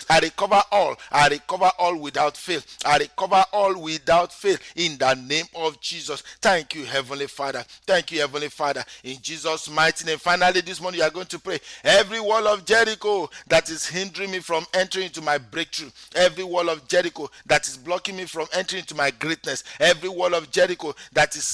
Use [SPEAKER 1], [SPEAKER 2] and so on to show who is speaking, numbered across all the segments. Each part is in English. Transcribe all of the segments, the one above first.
[SPEAKER 1] I recover all. I recover all without fail. I recover all without fail in the name of Jesus. Thank you, Heavenly Father. Thank you, Heavenly Father. In Jesus' mighty name. Finally, this morning you are going to pray. Every wall of Jericho that is hindering me from entering into my breakthrough, every wall of Jericho that is blocking me from entering into my greatness, every wall of Jericho that is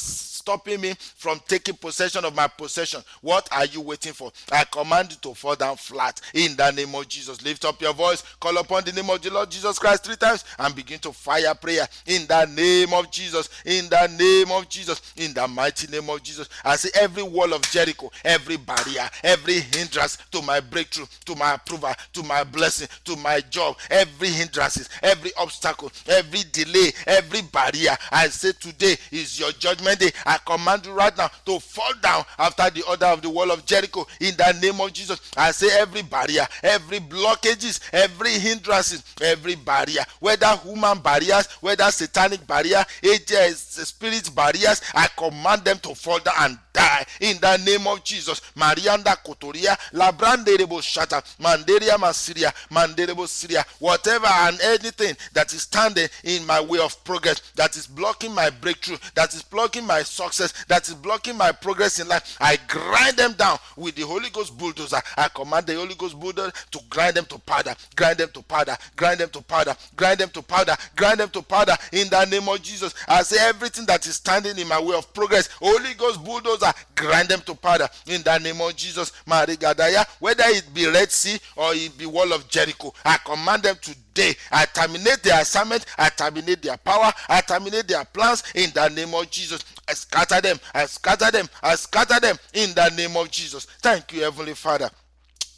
[SPEAKER 1] stopping me from taking possession of my possession, what are you waiting for? I command you to fall down flat in the name of Jesus. Lift up your voice, call upon the name of the Lord Jesus Christ 3 times and begin to fire prayer in the name of Jesus, in the name of Jesus, in the mighty name of Jesus. I say every wall of Jericho, every barrier, every hindrance to my breakthrough, to my approval, to my blessing, to my job, every hindrances, every obstacle, every delay, every barrier, I say today is your judgment day. I command you right now to fall down after the order of the wall of Jericho in the name of Jesus. I say every barrier, every blockages, every hindrances, every barrier, whether human barriers, whether satanic barrier, spirit barriers, I command them to fall down and die in the name of Jesus. Marianda Kotoria, Labranderebo Shata, Manderia Masiria, Manderebo Syria, whatever and anything that is standing in my way of progress, that is blocking my breakthrough, that is blocking my success, that is blocking my progress in life, I grind them down with the Holy Ghost bulldozer. I command the Holy Ghost bulldozer to grind them to powder, grind them to powder, grind them to powder, grind them to powder, grind them to powder in the name of Jesus. I say everything that is standing in my way of progress, Holy Ghost bulldozer, grind them to powder in the name of Jesus. Marigadaya, whether it be Red Sea or it be wall of Jericho, I command them today. I terminate their assignment, I terminate their power, I terminate their plans in the name of Jesus. I scatter them, I scatter them, I scatter them in the name of Jesus. Thank you, Heavenly Father.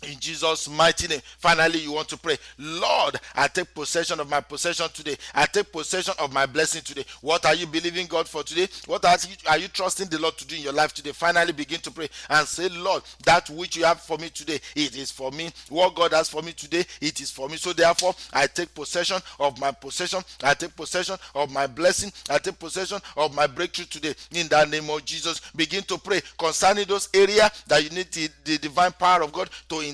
[SPEAKER 1] In Jesus' mighty name. Finally, you want to pray, Lord, I take possession of my possession today. I take possession of my blessing today. What are you believing God for today? What are you trusting the Lord to do in your life today? Finally, begin to pray and say, Lord, that which you have for me today, it is for me. What God has for me today, it is for me. So therefore, I take possession of my possession. I take possession of my blessing. I take possession of my breakthrough today. In the name of Jesus, begin to pray concerning those areas that you need the divine power of God to intervene.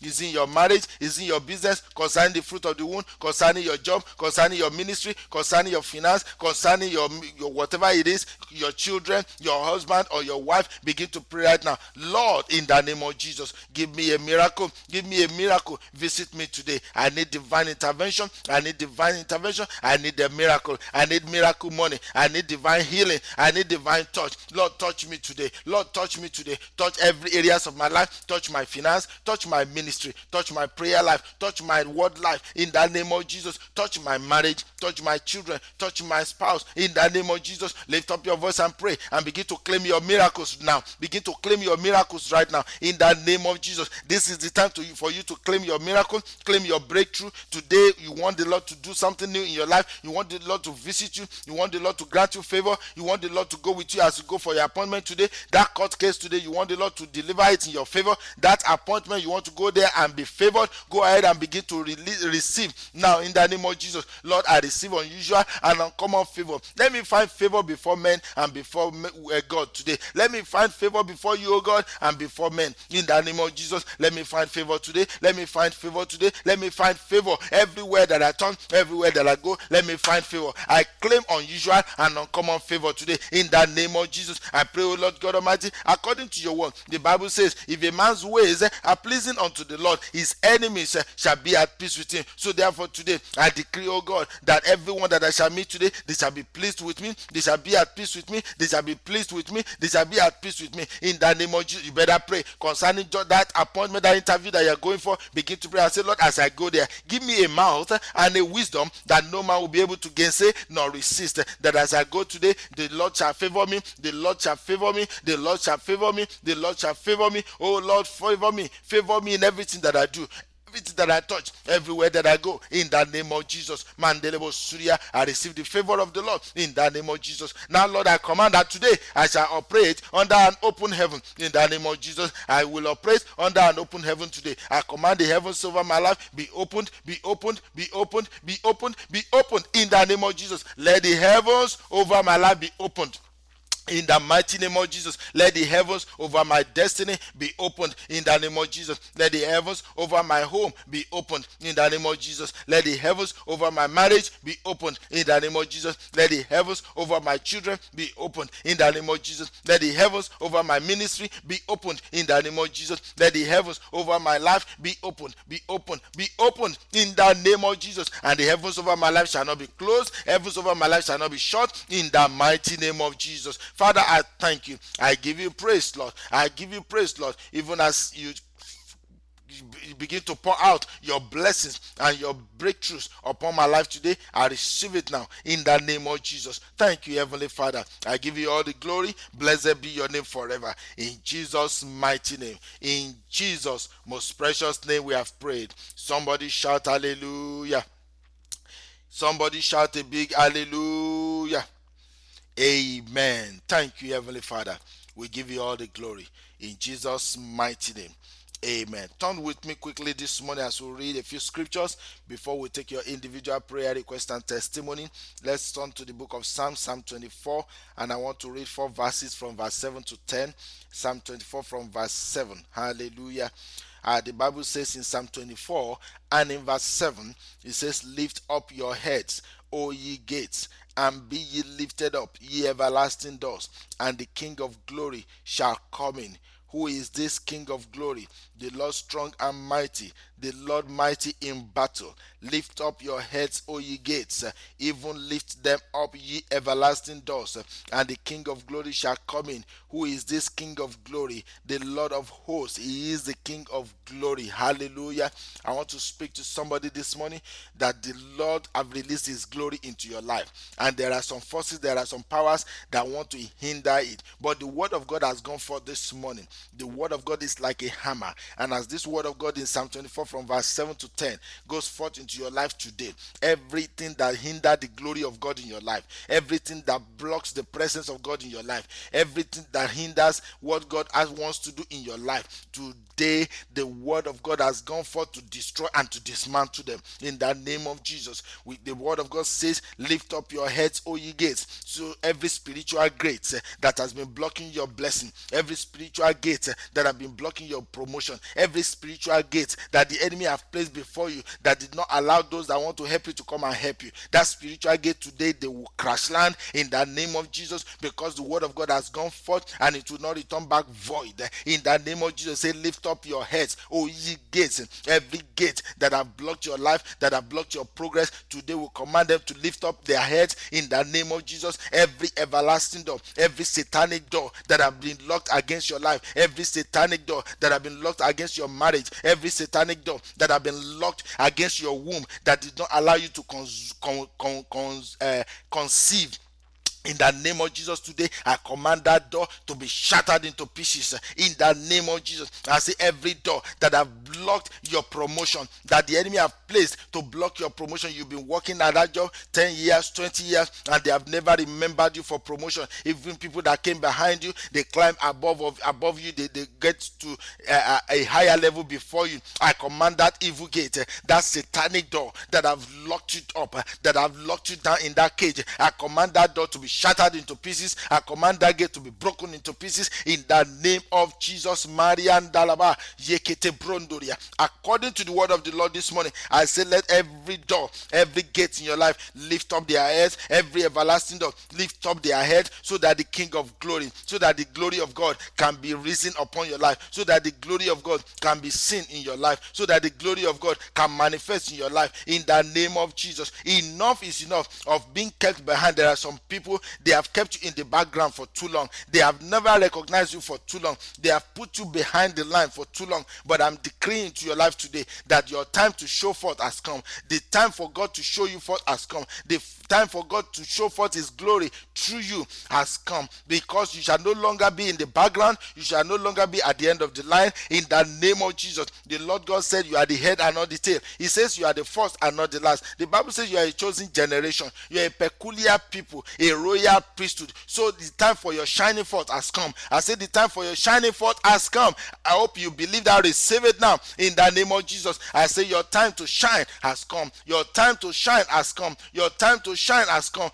[SPEAKER 1] Is in your marriage, is in your business, concerning the fruit of the womb, concerning your job, concerning your ministry, concerning your finance, concerning your whatever it is, your children, your husband or your wife. Begin to pray right now. Lord, in the name of Jesus, give me a miracle. Give me a miracle. Visit me today. I need divine intervention. I need divine intervention. I need a miracle. I need miracle money. I need divine healing. I need divine touch. Lord, touch me today. Lord, touch me today. Touch every areas of my life. Touch my finance. Touch my ministry. Touch my prayer life. Touch my word life. In the name of Jesus. Touch my marriage. Touch my children. Touch my spouse. In the name of Jesus. Lift up your voice and pray and begin to claim your miracles now. Begin to claim your miracles right now. In the name of Jesus. This is the time for you to claim your miracle. Claim your breakthrough. Today you want the Lord to do something new in your life. You want the Lord to visit you. You want the Lord to grant you favor. You want the Lord to go with you as you go for your appointment today. That court case today, you want the Lord to deliver it in your favor. That appointment, you want to go there and be favored. Go ahead and begin to receive now in the name of Jesus. Lord, I receive unusual and uncommon favor. Let me find favor before men and before God today. Let me find favor before you, O God, and before men. In the name of Jesus, let me find favor today. Let me find favor today. Let me find favor everywhere that I turn, everywhere that I go. Let me find favor. I claim unusual and uncommon favor today. In the name of Jesus, I pray, O Lord God Almighty, according to your word, the Bible says, if a man's ways are pleasing unto the Lord, his enemies shall be at peace with him. So therefore today, I decree, O God, that everyone that I shall meet today, they shall be pleased with me. They shall be at peace with me. They shall be pleased with me. They shall be at peace with me. In the name of Jesus, you better pray concerning that appointment, that interview that you're going for. Begin to pray and say, Lord, as I go there, give me a mouth and a wisdom that no man will be able to gainsay nor resist. That as I go today, the Lord shall favor me. The Lord shall favor me. The Lord shall favor me. The Lord shall favor me. Oh Lord, favor me. Favor me in everything that I do. Everything that I touch, everywhere that I go, in the name of Jesus. Mandelebo Surya, I receive the favor of the Lord in the name of Jesus. Now, Lord, I command that today I shall operate under an open heaven in the name of Jesus. I will operate under an open heaven today. I command the heavens over my life be opened, be opened, be opened, be opened, be opened in the name of Jesus. Let the heavens over my life be opened. In the mighty name of Jesus, let the heavens over my destiny be opened. In the name of Jesus, let the heavens over my home be opened. In the name of Jesus, let the heavens over my marriage be opened. In the name of Jesus, let the heavens over my children be opened. In the name of Jesus, let the heavens over my ministry be opened. In the name of Jesus, let the heavens over my life be opened, be opened, be opened. In the name of Jesus, and the heavens over my life shall not be closed. Heavens over my life shall not be shut. In the mighty name of Jesus. Father, I thank you. I give you praise, Lord. I give you praise, Lord. Even as you begin to pour out your blessings and your breakthroughs upon my life today, I receive it now in the name of Jesus. Thank you, Heavenly Father. I give you all the glory. Blessed be your name forever. In Jesus' mighty name. In Jesus' most precious name we have prayed. Somebody shout hallelujah. Somebody shout a big hallelujah. Amen. Thank you, Heavenly Father. We give you all the glory in Jesus' mighty name. Amen. Turn with me quickly this morning as we read a few scriptures before we take your individual prayer request and testimony. Let's turn to the book of Psalm 24, and I want to read 4 verses from verse 7 to 10. Psalm 24 from verse 7. Hallelujah. The Bible says in Psalm 24 and in verse 7, it says, "Lift up your heads, O ye gates, and be ye lifted up, ye everlasting doors, and the King of glory shall come in." Who is this King of glory? The Lord strong and mighty, the Lord mighty in battle. Lift up your heads, O ye gates, even lift them up, ye everlasting doors, and the King of glory shall come in. Who is this King of glory? The Lord of hosts. He is the King of glory. Hallelujah. I want to speak to somebody this morning that the Lord have released his glory into your life, and there are some forces, there are some powers that want to hinder it, but the word of God has gone forth this morning. The word of God is like a hammer, and as this word of God in Psalm 24 from verse 7 to 10 goes forth into your life today, everything that hinders the glory of God in your life, everything that blocks the presence of God in your life, everything that hinders what God wants to do in your life, today the word of God has gone forth to destroy and to dismantle them in the name of Jesus. The word of God says, "Lift up your heads, O ye gates." So every spiritual gate that has been blocking your blessing, every spiritual gate that have been blocking your promotion, every spiritual gate that the enemy have placed before you that did not allow those that want to help you to come and help you, that spiritual gate today, they will crash land in the name of Jesus, because the word of God has gone forth and it will not return back void. In the name of Jesus, say, "Lift up your heads, O ye gates." Every gate that have blocked your life, that have blocked your progress, today will command them to lift up their heads in the name of Jesus. Every everlasting door, every satanic door that have been locked against your life, every satanic door that have been locked against your marriage, every satanic door that have been locked against your womb, that did not allow you to conceive, in the name of Jesus, today I command that door to be shattered into pieces. In the name of Jesus, I say every door that have blocked your promotion, that the enemy have placed to block your promotion. You've been working at that job 10 years, 20 years, and they have never remembered you for promotion. Even people that came behind you, they climb above you, they get to a higher level before you. I command that evil gate, that satanic door that have locked you up, that have locked you down in that cage. I command that door to be shattered into pieces. I command that gate to be broken into pieces in the name of Jesus. Marian Dalaba Yekete Brondoria. According to the word of the Lord this morning, I say, let every door, every gate in your life lift up their heads. Every everlasting door lift up their heads, so that the King of glory, so that the glory of God can be risen upon your life, so that the glory of God can be seen in your life, so that the glory of God can manifest in your life in the name of Jesus. Enough is enough of being kept behind. There are some people, they have kept you in the background for too long. They have never recognized you for too long. They have put you behind the line for too long. But I'm decreeing to your life today that your time to show forth has come. The time for God to show you forth has come. The time for God to show forth his glory through you has come, because you shall no longer be in the background. You shall no longer be at the end of the line in the name of Jesus. The Lord God said you are the head and not the tail. He says you are the first and not the last. The Bible says you are a chosen generation. You are a peculiar people, a royal priesthood. So the time for your shining forth has come. I said the time for your shining forth has come. I hope you believe that. Receive it now in the name of Jesus. I say your time to shine has come. Your time to shine has come. Your time to shine has come.